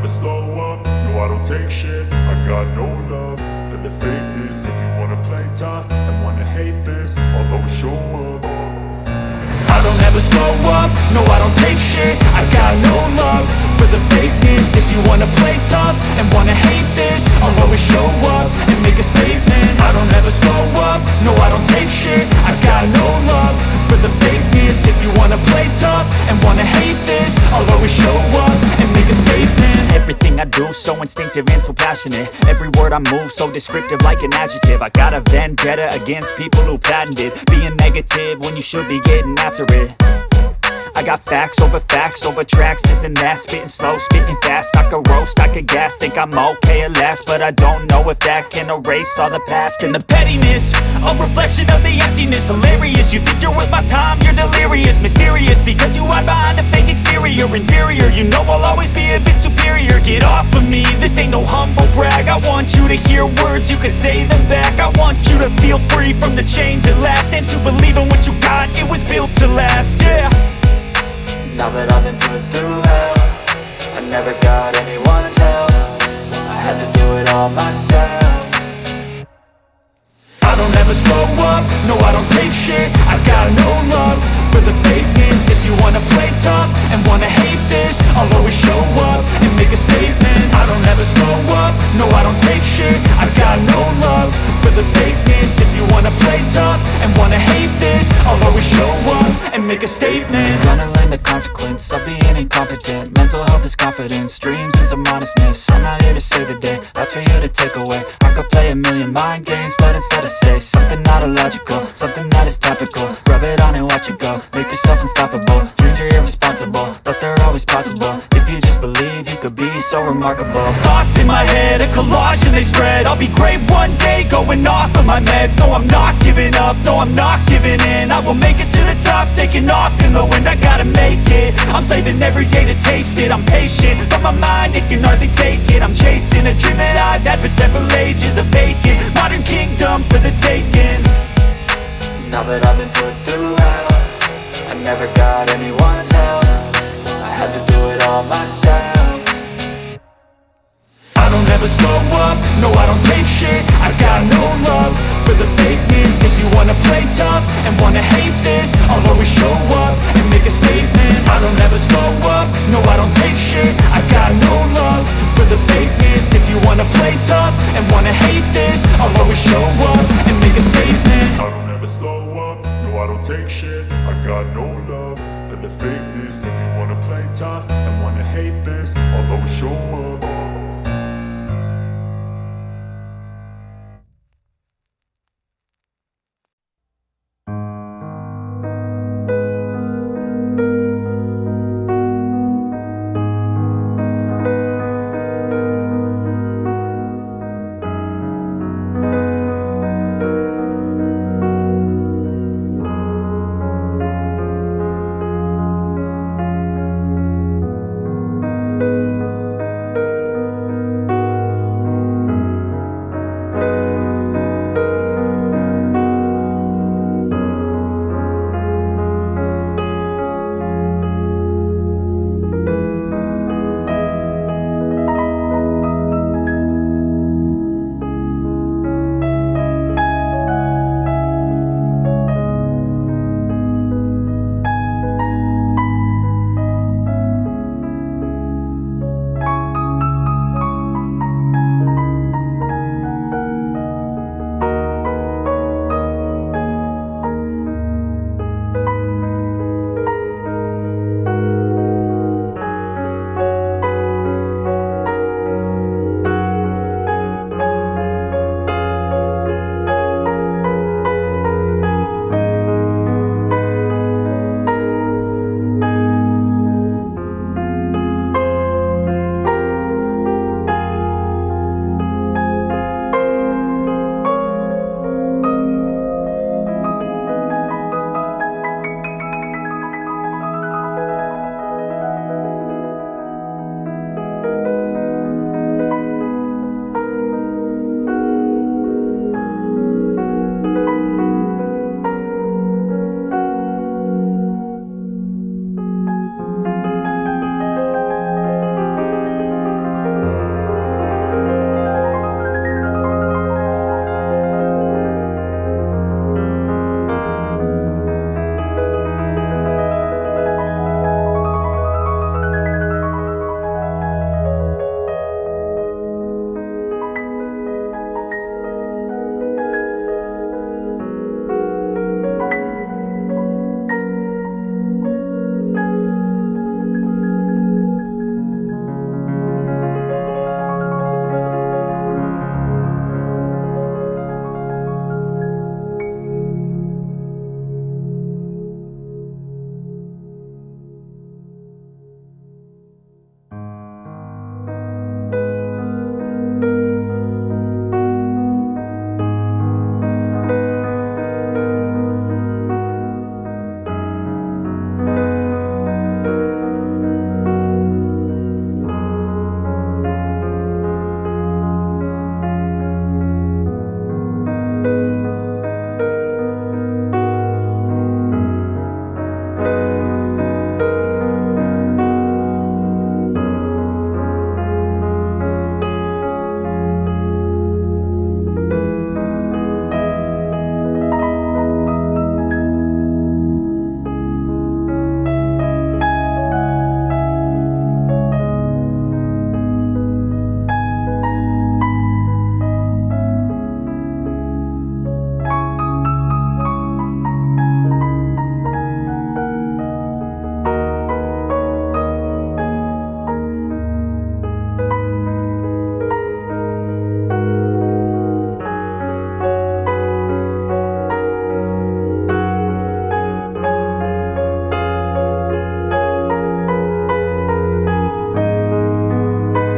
slow up, no I don't take shit. I got no love for the fakeness. If you wanna play tough and wanna hate this, I'll always show up. I don't ever slow up, no I don't take shit. I got no love for the fakeness. If you wanna play tough and wanna hate this, I'll always show up and make a statement. I don't ever slow up, no I don't take shit. I got no love for the fakeness. If you wanna play tough and wanna hate this, I'll always show up and make a statement. Everything I do so instinctive and so passionate. Every word I move so descriptive like an adjective. I got a vendetta against people who patented being negative when you should be getting after it. I got facts over tracks, this and that. Spitting slow, spitting fast, I could roast, I could gas. Think I'm okay at last, but I don't know if that can erase all the past. And the pettiness, a reflection of the emptiness. Hilarious, you think you're worth my time, you're delirious. Mysterious, because you hide behind a fake exterior. Inferior, you know I'll always be a bit superior. Get off of me, this ain't no humble brag. I want you to hear words, you can say them back. I want you to feel free from the chains at last, and to believe in what you got, it was built to last, yeah. Now that I've been put through hell, I never got anyone's help. I had to do it all myself. I don't ever slow up, no I don't take shit. I got no love for the fakeness. If you wanna play tough and wanna hate this, I'll always show up and make a statement. I don't ever slow up, no I don't take shit. I got no love for the fakeness. If you wanna play tough and wanna hate this, I'll always show up and make a statement. Gonna learn the consequence of being incompetent. Mental health is confidence, dreams and some honestness. I'm not here to save the day, that's for you to take away. I could play a million mind games, but instead I say something not illogical, something that is topical. Rub it on and watch it go, make yourself unstoppable. Dreams are irresponsible, but they're always possible. If you just believe, you could be so remarkable. Thoughts in my head, a collage and they spread. I'll be great one day, going off of my meds. No, I'm not giving up, no, I'm not giving in. I will make it to the top, taking off in the wind. I gotta make it, I'm saving every day to taste it. I'm patient, but my mind, it can hardly take it. I'm chasing a dream that I've had for several ages. A vacant, modern kingdom for the taking. Now that I've been put through hell, I never got anyone's help. I had to do it all myself. I don't ever slow up, no I don't take shit. I got no love for the fakeness. If you wanna play tough and wanna hate this, I'll always show up and make a statement. I don't ever slow up, no I don't take shit. I got no love for the fakeness. If you wanna play tough and wanna hate